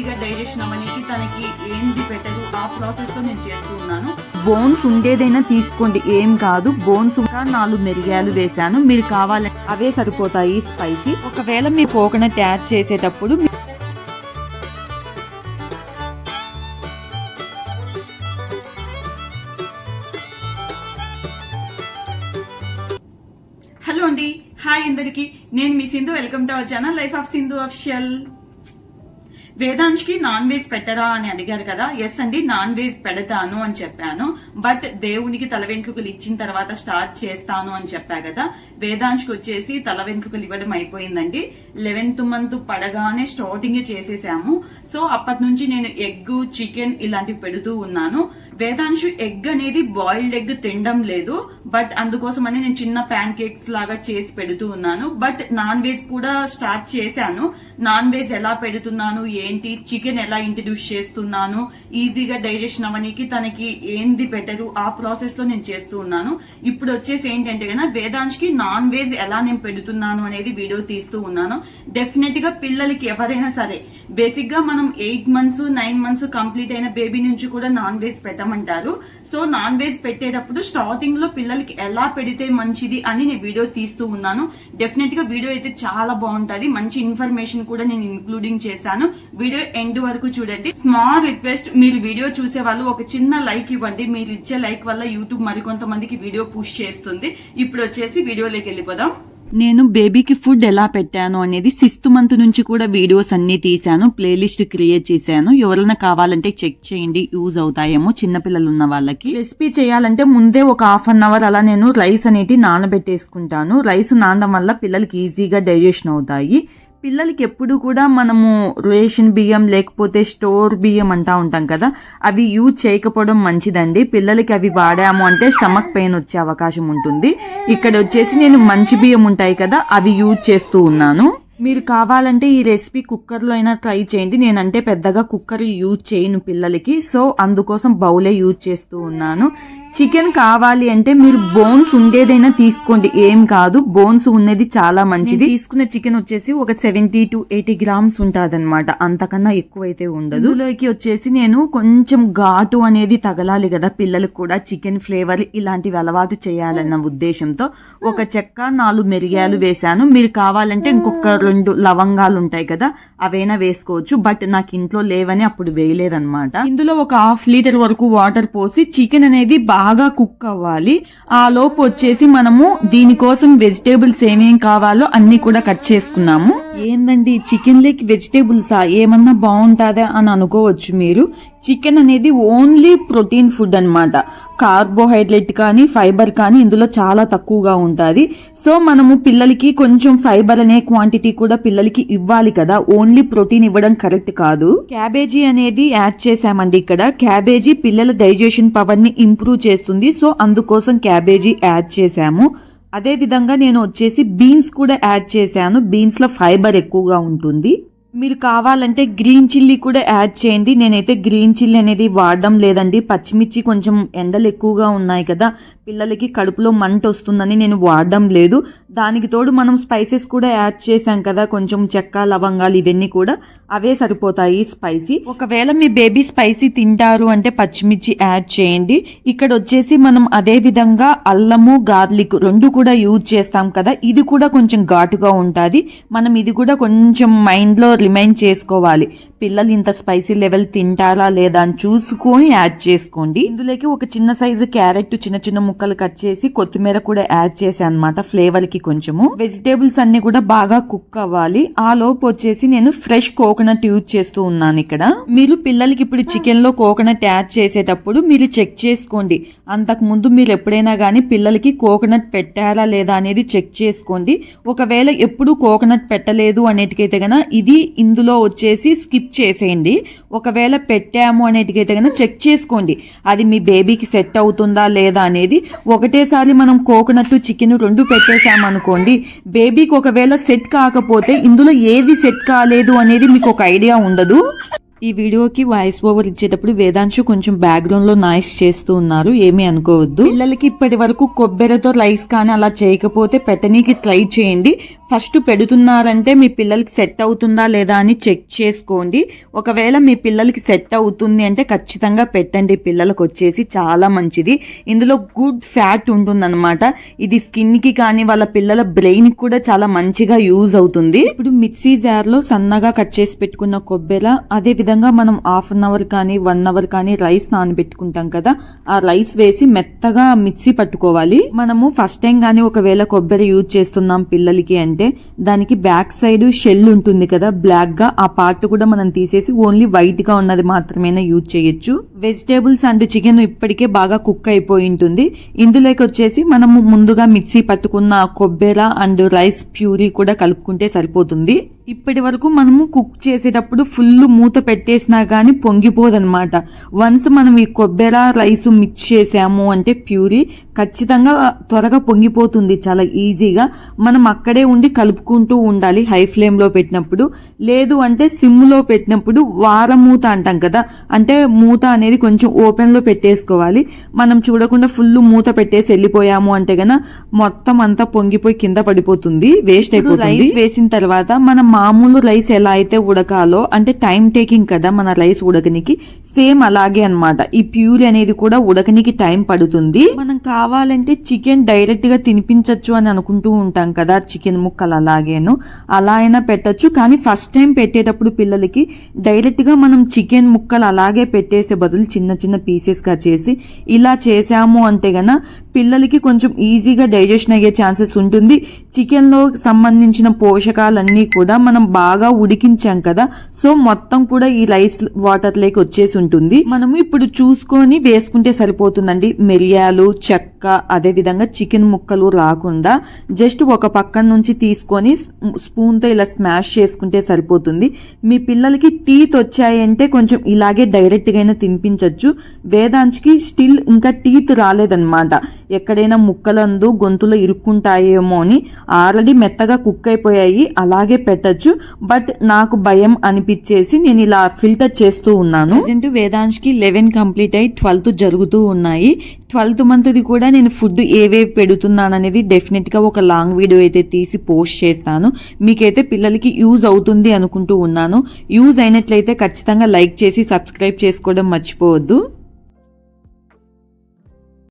ఈజీగా డైజెషన్ అవ్వడానికి తనకి ఏంది బెటర్ ఆ ప్రాసెస్ తో నేను చేస్తూ ఉన్నాను. బోన్స్ ఉండేదైనా తీసుకోండి, ఏం కాదు. బోన్స్ ఇంకా 4 మిరియాలు వేసాను, మీరు కావాలంటే అవే సరిపోతాయి స్పైసీ. ఒకవేళ మీ కోకోనట్ యాడ్ చేసేటప్పుడు హలో అండి, హాయ్ అందరికి, నేను మీ Sindhu. Welcome to our channel life of Sindhu official. Vedansh కి నాన్ వెజ్ పెట్టరా అని అడిగారు కదా. ఎస్ అండి, నాన్ వెజ్ పెడతాను అని చెప్పాను. బట్ దేవునికి తల వెంట్రుకలు ఇచ్చిన తర్వాత స్టార్ట్ చేస్తాను అని చెప్పా కదా. వేదాంశ్ కి వచ్చేసి తల వెంట్రుకలు ఇవ్వడం అయిపోయిందండి. 11th మంత్ పడగానే స్టార్టింగ్ చేసేసాము. సో అప్పటి నుంచి నేను ఎగ్, చికెన్ ఇలాంటివి పెడుతూ ఉన్నాను. వేదాంశు ఎగ్ అనేది బాయిల్డ్ ఎగ్ తినడం లేదు. బట్ అందుకోసమని నేను చిన్న ప్యాన్ కేక్స్ లాగా చేసి పెడుతూ ఉన్నాను. బట్ నాన్ వెజ్ కూడా స్టార్ట్ చేశాను. నాన్ వెజ్ ఎలా పెడుతున్నాను ఏంటి, చికెన్ ఎలా ఇంట్రడ్యూస్ చేస్తున్నాను, ఈజీగా డైజెషన్ అవ్వడానికి తనకి ఏంది బెటర్ ఆ ప్రాసెస్ లో నేను చేస్తూ ఉన్నాను. ఇప్పుడు వచ్చేసి ఏంటంటే కదా, వేదాంశ్ కి నాన్ వెజ్ ఎలా నేను పెడుతున్నాను అనేది వీడియో తీస్తూ ఉన్నాను. డెఫినెట్ గా పిల్లలకి ఎవరైనా సరే బేసిక్ గా మనం 8 months 9 months కంప్లీట్ అయిన బేబీ నుంచి కూడా నాన్ వెజ్ పెట్టమంటారు. సో నాన్ వెజ్ పెట్టేటప్పుడు స్టార్టింగ్ లో పిల్లలకి ఎలా పెడితే మంచిది అని నేను వీడియో తీస్తూ ఉన్నాను. డెఫినెట్ గా వీడియో అయితే చాలా బాగుంటది. మంచి ఇన్ఫర్మేషన్ కూడా నేను ఇంక్లూడింగ్ చేశాను. వీడియో ఎండ్ వరకు చూడండి. స్మాల్ రిక్వెస్ట్, మీరు వీడియో చూసే వాళ్ళు ఒక చిన్న లైక్ ఇవ్వండి. మీరు ఇచ్చే లైక్ వల్ల యూట్యూబ్ మరికొంతమందికి వీడియో పుష్ చేస్తుంది. ఇప్పుడు వచ్చేసి వీడియోలోకి వెళ్ళిపోదాం. నేను బేబీకి ఫుడ్ ఎలా పెట్టాను అనేది 6th month నుంచి కూడా వీడియోస్ అన్ని తీశాను, ప్లేలిస్ట్ క్రియేట్ చేశాను. ఎవరైనా కావాలంటే చెక్ చేయండి, యూజ్ అవుతాయేమో చిన్నపిల్లలు ఉన్న వాళ్ళకి. రెసిపీ చేయాలంటే ముందే ఒక 1/2 hour అలా నేను రైస్ అనేది నానబెట్టేసుకుంటాను. రైస్ నానడం వల్ల పిల్లలకి ఈజీగా డైజెషన్ అవుతాయి. పిల్లలకి ఎప్పుడు కూడా మనము రేషన్ బియ్యం లేకపోతే స్టోర్ బియ్యం అంటా ఉంటాం కదా, అవి యూజ్ చేయకపోవడం మంచిదండి. పిల్లలకి అవి వాడాము అంటే స్టమక్ పెయిన్ వచ్చే అవకాశం ఉంటుంది. ఇక్కడ వచ్చేసి నేను మంచి బియ్యం ఉంటాయి కదా, అవి యూజ్ చేస్తూ ఉన్నాను. మీరు కావాలంటే ఈ రెసిపీ కుక్కర్లో అయినా ట్రై చేయండి. నేనంటే పెద్దగా కుక్కర్ యూజ్ చేయను పిల్లలకి, సో అందుకోసం బౌలే యూజ్ చేస్తూ ఉన్నాను. చికెన్ కావాలి అంటే మీరు బోన్స్ ఉండేదైనా తీసుకోండి, ఏం కాదు. బోన్స్ ఉన్నది చాలా మంచిది. తీసుకున్న చికెన్ వచ్చేసి ఒక 70 to 80 grams ఉంటదన్నమాట, అంతకన్నా ఎక్కువైతే ఉండదు. ఇందులోకి వచ్చేసి నేను కొంచెం ఘాటు అనేది తగలాలి కదా పిల్లలకు కూడా, చికెన్ ఫ్లేవర్ ఇలాంటివి అలవాటు చేయాలన్న ఉద్దేశంతో ఒక చెక్క 4 మిరియాలు వేసాను. మీరు కావాలంటే ఇంకొక 2 లవంగాలు ఉంటాయి కదా, అవైనా వేసుకోవచ్చు. బట్ నాకు ఇంట్లో లేవని అప్పుడు వేయలేదన్నమాట. ఇందులో ఒక 1/2 liter వరకు వాటర్ పోసి చికెన్ అనేది బాగా కుక్ అవ్వాలి. ఆ లోపు వచ్చేసి మనము దీనికోసం వెజిటేబుల్స్ ఏమేం కావాలో అన్ని కూడా కట్ చేసుకున్నాము. ఏందండి చికెన్ లేక్ వెజిటేబుల్సా, ఏమన్నా బాగుంటుందా అని అనుకోవచ్చు మీరు. చికెన్ అనేది ఓన్లీ ప్రోటీన్ ఫుడ్ అన్నమాట. కార్బోహైడ్రేట్ కానీ ఫైబర్ కానీ ఇందులో చాలా తక్కువగా ఉంటుంది. సో మనము పిల్లలకి కొంచెం ఫైబర్ అనే క్వాంటిటీ కూడా పిల్లలకి ఇవ్వాలి కదా, ఓన్లీ ప్రోటీన్ ఇవ్వడం కరెక్ట్ కాదు. క్యాబేజీ అనేది యాడ్ చేసామండి ఇక్కడ. క్యాబేజీ పిల్లల డైజెషన్ పవర్ ని ఇంప్రూవ్ చేస్తుంది. సో అందుకోసం క్యాబేజీ యాడ్ చేసాము. అదే విధంగా నేను వచ్చేసి బీన్స్ కూడా యాడ్ చేశాను. బీన్స్ లో ఫైబర్ ఎక్కువగా ఉంటుంది. మీరు కావాలంటే గ్రీన్ చిల్లీ కూడా యాడ్ చేయండి. నేనైతే గ్రీన్ చిల్లీ అనేది వాడడం లేదండి. పచ్చిమిర్చి కొంచెం ఎండలు ఎక్కువగా ఉన్నాయి కదా, పిల్లలకి కడుపులో మంట వస్తుందని నేను వాడడం లేదు. దానికి తోడు మనం స్పైసెస్ కూడా యాడ్ చేసాం కదా, కొంచెం చెక్క లవంగాలు ఇవన్నీ కూడా అవే సరిపోతాయి స్పైసీ. ఒకవేళ మీ బేబీ స్పైసీ తింటారు అంటే పచ్చిమిర్చి యాడ్ చేయండి. ఇక్కడ వచ్చేసి మనం అదే విధంగా అల్లము గార్లిక్ 2 కూడా యూజ్ చేస్తాం కదా, ఇది కూడా కొంచెం ఘాటుగా ఉంటుంది. మనం ఇది కూడా కొంచెం మైండ్ లో రిమైండ్ చేసుకోవాలి. పిల్లలు ఇంత స్పైసీ లెవెల్ తింటారా లేదా అని చూసుకొని యాడ్ చేసుకోండి. ఇందులోకి ఒక చిన్న సైజు క్యారెట్ చిన్న చిన్న ముక్కలు కట్ చేసి కొత్తిమీర కూడా యాడ్ చేశాను అనమాట ఫ్లేవర్ కి. కొంచెము వెజిటేబుల్స్ అన్ని కూడా బాగా కుక్ అవ్వాలి. ఆ లోపు వచ్చేసి నేను ఫ్రెష్ కోకోనట్ యూజ్ చేస్తూ ఉన్నాను ఇక్కడ. మీరు పిల్లలకి ఇప్పుడు చికెన్ లో కోకోనట్ యాడ్ చేసేటప్పుడు మీరు చెక్ చేసుకోండి. అంతకు ముందు మీరు ఎప్పుడైనా గానీ పిల్లలకి కోకోనట్ పెట్టారా లేదా అనేది చెక్ చేసుకోండి. ఒకవేళ ఎప్పుడు కోకోనట్ పెట్టలేదు అనేటికైతే గన ఇది ఇందులో వచ్చేసి స్కిప్ చేసేయండి. ఒకవేళ పెట్టాము అనేటికైతే గన చెక్ చేసుకోండి అది మీ బేబీకి సెట్ అవుతుందా లేదా అనేది. ఒకటేసారి మనం కోకోనట్ చికెన్ 2 పెట్టేసాము అనుకోండి, బేబీకి ఒకవేళ సెట్ కాకపోతే ఇందులో ఏది సెట్ కాలేదు అనేది మీకు ఒక ఐడియా ఉండదు. ఈ వీడియోకి వాయిస్ ఓవర్ ఇచ్చేటప్పుడు వేదాంశు కొంచెం బ్యాక్గ్రౌండ్ లో నాయిస్ చేస్తూ ఉన్నారు, ఏమీ అనుకోవద్దు. పిల్లలకి ఇప్పటి వరకు కొబ్బరితో రైస్ కానీ అలా చేయకపోతే పెట్టనీకి ట్రై చేయండి. ఫస్ట్ పెడుతున్నారంటే మీ పిల్లలకి సెట్ అవుతుందా లేదా అని చెక్ చేసుకోండి. ఒకవేళ మీ పిల్లలకి సెట్ అవుతుంది అంటే ఖచ్చితంగా పెట్టండి. పిల్లలకు వచ్చేసి చాలా మంచిది. ఇందులో గుడ్ ఫ్యాట్ ఉంటుందన్నమాట. ఇది స్కిన్ కి కానీ వాళ్ళ పిల్లల బ్రెయిన్ కి కూడా చాలా మంచిగా యూజ్ అవుతుంది. ఇప్పుడు మిక్సీ జార్ లో సన్నగా కట్ చేసి పెట్టుకున్న కొబ్బరి, అదే విధంగా మనం హాఫ్ అన్ అవర్ కానీ 1 అవర్ కానీ రైస్ నానబెట్టుకుంటాం కదా, ఆ రైస్ వేసి మెత్తగా మిక్సీ పట్టుకోవాలి. మనము ఫస్ట్ టైం కానీ ఒకవేళ కొబ్బరి యూజ్ చేస్తున్నాం పిల్లలకి అంటే దానికి బ్యాక్ సైడ్ షెల్ ఉంటుంది కదా బ్లాక్ గా, ఆ పార్ట్ కూడా మనం తీసేసి ఓన్లీ వైట్ గా ఉన్నది మాత్రమే యూజ్ చేయొచ్చు. వెజిటేబుల్స్ అండ్ చికెన్ ఇప్పటికే బాగా కుక్ అయిపోయి ఉంటుంది. ఇందులోకి వచ్చేసి మనము ముందుగా మిక్సీ పట్టుకున్న కొబ్బరి అండ్ రైస్ ప్యూరీ కూడా కలుపుకుంటే సరిపోతుంది. ఇప్పటి వరకు మనము కుక్ చేసేటప్పుడు ఫుల్ మూత పెట్టేసినా గానీ పొంగిపోదన్నమాట. వన్స్ మనం ఈ కొబ్బరి రైస్ మిక్స్ చేసాము అంటే ప్యూరీ ఖచ్చితంగా త్వరగా పొంగిపోతుంది చాలా ఈజీగా. మనం అక్కడే ఉండి కలుపుకుంటూ ఉండాలి హై ఫ్లేమ్ లో పెట్టినప్పుడు. లేదు అంటే సిమ్ లో పెట్టినప్పుడు వారమూత అంటాం కదా, అంటే మూత అనేది కొంచెం ఓపెన్ లో పెట్టేసుకోవాలి. మనం చూడకుండా ఫుల్ మూత పెట్టేసి వెళ్ళిపోయాము అంటే గన మొత్తం అంతా పొంగిపోయి కింద పడిపోతుంది, వేస్ట్ అయిపోతుంది. రైస్ వేసిన తర్వాత మనం మామూలు రైస్ ఎలా అయితే ఉడకాలో, అంటే టైం టేకింగ్ కదా మన రైస్ ఉడకనికి, సేమ్ అలాగే అన్నమాట. ఈ ప్యూరీ అనేది కూడా ఉడకనికి టైం పడుతుంది. మనం కావాలంటే చికెన్ డైరెక్ట్ గా తినిపించచ్చు అని అనుకుంటూ ఉంటాం కదా, చికెన్ ముక్కలు అలాగేను అలా అయినా పెట్టచ్చు. కానీ ఫస్ట్ టైం పెట్టేటప్పుడు పిల్లలకి డైరెక్ట్ గా మనం చికెన్ ముక్కలు అలాగే పెట్టేసే బదులు చిన్న చిన్న పీసెస్ గా చేసి ఇలా చేసాము అంటే గన పిల్లలకి కొంచెం ఈజీగా డైజెషన్ అయ్యే ఛాన్సెస్ ఉంటుంది. చికెన్ లో సంబంధించిన పోషకాలన్నీ కూడా మనం బాగా ఉడికించాం కదా, సో మొత్తం కూడా ఈ రైస్ వాటర్ లేకి వచ్చేసి ఉంటుంది. మనము ఇప్పుడు చూసుకొని వేసుకుంటే సరిపోతుందండి. మిరియాలు, చెక్క, అదే విధంగా చికెన్ ముక్కలు రాకుండా జస్ట్ ఒక పక్కన నుంచి తీసుకొని స్పూన్ తో ఇలా స్మాష్ చేసుకుంటే సరిపోతుంది. మీ పిల్లలకి టీత్ వచ్చాయంటే కొంచెం ఇలాగే డైరెక్ట్ గా తినిపించవచ్చు. వేదాంశ్కి స్టిల్ ఇంకా టీత్ రాలేదన్నమాట. ఎక్కడైనా ముక్కలందు గొంతులో ఇరుక్కుంటాయేమో అని ఆల్రెడీ మెత్తగా కుక్ అయిపోయాయి, అలాగే పెట్టచ్చు. బట్ నాకు భయం అనిపించేసి నేను ఇలా ఫిల్టర్ చేస్తూ ఉన్నాను. ప్రెజెంట్ వేదాంశ్కి 11 కంప్లీట్ అయ్యి 12th జరుగుతూ ఉన్నాయి. 12th మంత్ది కూడా నేను ఫుడ్ ఏవేవి పెడుతున్నాను అనేది డెఫినెట్ గా ఒక లాంగ్ వీడియో అయితే తీసి పోస్ట్ చేస్తాను. మీకైతే పిల్లలకి యూజ్ అవుతుంది అనుకుంటూ ఉన్నాను. యూజ్ అయినట్లయితే ఖచ్చితంగా లైక్ చేసి సబ్స్క్రైబ్ చేసుకోవడం మర్చిపోవద్దు.